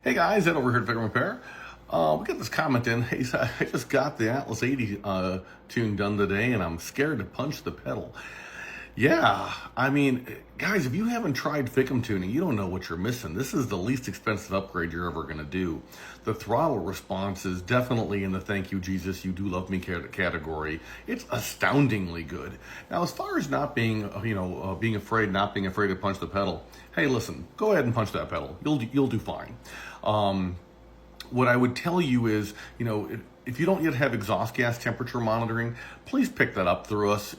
Hey guys, Ed over here at FICM Repair. We got this comment in. Hey, I just got the Atlas 80 tune done today and I'm scared to punch the pedal. Yeah, I mean, guys, if you haven't tried FICM tuning, you don't know what you're missing. This is the least expensive upgrade you're ever going to do. The throttle response is definitely in the thank you, Jesus, you do love me category. It's astoundingly good. Now, as far as not being, being afraid to punch the pedal, hey, listen, go ahead and punch that pedal. You'll do fine. What I would tell you is, if you don't yet have exhaust gas temperature monitoring, please pick that up through us,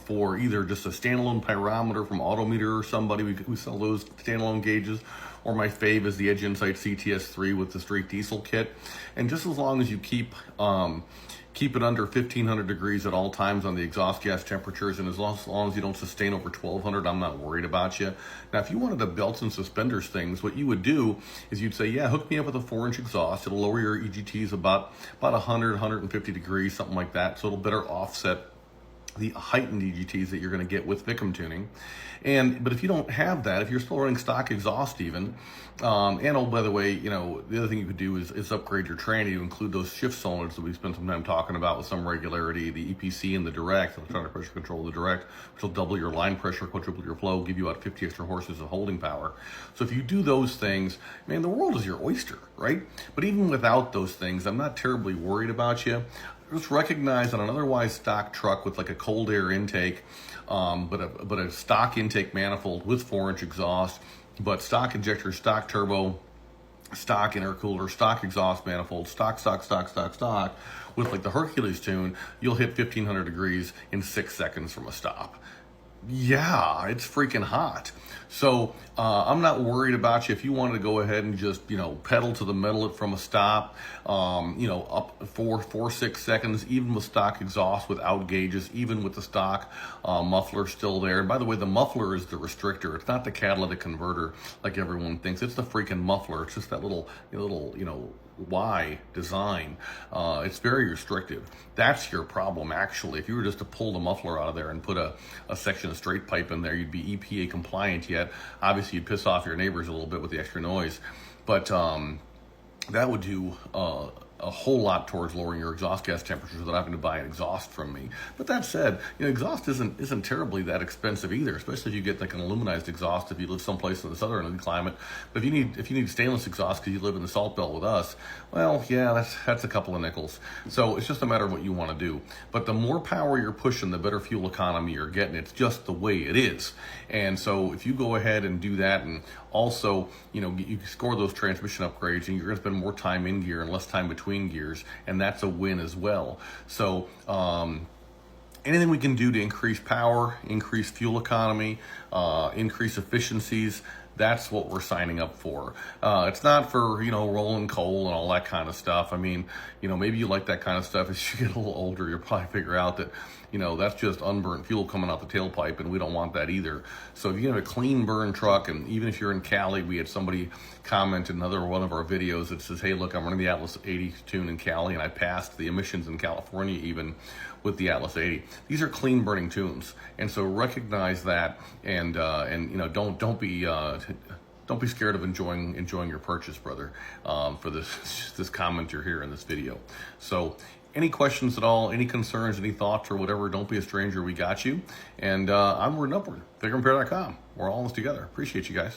for either just a standalone pyrometer from Autometer or somebody. We sell those standalone gauges, or my fave is the Edge Insight CTS3 with the straight diesel kit. And just as long as you keep it under 1500 degrees at all times on the exhaust gas temperatures, and as long as you don't sustain over 1200, I'm not worried about you. Now, if you wanted the belts and suspenders things, what you would do is you'd say, yeah, hook me up with a 4-inch exhaust. It'll lower your EGTs about 100, 150 degrees, something like that. So it'll better offset the heightened EGTs that you're going to get with FICM tuning. But if you don't have that, if you're still running stock exhaust even, and oh, by the way, the other thing you could do is upgrade your tranny to include those shift solenoids that we spent some time talking about with some regularity, the EPC and the direct, electronic pressure control of the direct, which will double your line pressure, quadruple your flow, give you about 50 extra horses of holding power. So if you do those things, man, the world is your oyster, right? But even without those things, I'm not terribly worried about you. Just recognize on an otherwise stock truck with like a cold air intake, but a stock intake manifold with 4-inch exhaust, but stock injector, stock turbo, stock intercooler, stock exhaust manifold, stock, with like the Hercules tune, you'll hit 1500 degrees in 6 seconds from a stop. Yeah, it's freaking hot. So I'm not worried about you. If you wanted to go ahead and just, pedal to the metal from a stop, up 4-6 seconds, even with stock exhaust without gauges, even with the stock muffler still there. And by the way, the muffler is the restrictor. It's not the catalytic converter like everyone thinks. It's the freaking muffler. It's just that little Y design. It's very restrictive. That's your problem, actually. If you were just to pull the muffler out of there and put a section of straight pipe in there, you'd be EPA compliant yet. Obviously, you'd piss off your neighbors a little bit with the extra noise, but that would do a whole lot towards lowering your exhaust gas temperatures without having to buy an exhaust from me. But that said, exhaust isn't terribly that expensive either, especially if you get like an aluminized exhaust if you live someplace in the southern climate. But if you need stainless exhaust because you live in the salt belt with us, well, yeah, that's a couple of nickels. So it's just a matter of what you want to do. But the more power you're pushing, the better fuel economy you're getting. It's just the way it is. And so if you go ahead and do that, and also, you score those transmission upgrades, and you're going to spend more time in gear and less time between gears, and that's a win as well. So anything we can do to increase power, increase fuel economy, increase efficiencies, that's what we're signing up for. It's not for, rolling coal and all that kind of stuff. I mean, maybe you like that kind of stuff. As you get a little older, you'll probably figure out that, that's just unburnt fuel coming out the tailpipe, and we don't want that either. So if you have a clean burn truck, and even if you're in Cali, we had somebody comment in another one of our videos that says, hey, look, I'm running the Atlas 80 tune in Cali, and I passed the emissions in California even with the Atlas 80. These are clean burning tunes, and so recognize that, and don't be scared of enjoying your purchase, brother, for this commenter here in this video. So any questions at all, any concerns, any thoughts or whatever, don't be a stranger. We got you. And onward and upward. FICMRepair.com. We're all in this together. Appreciate you guys.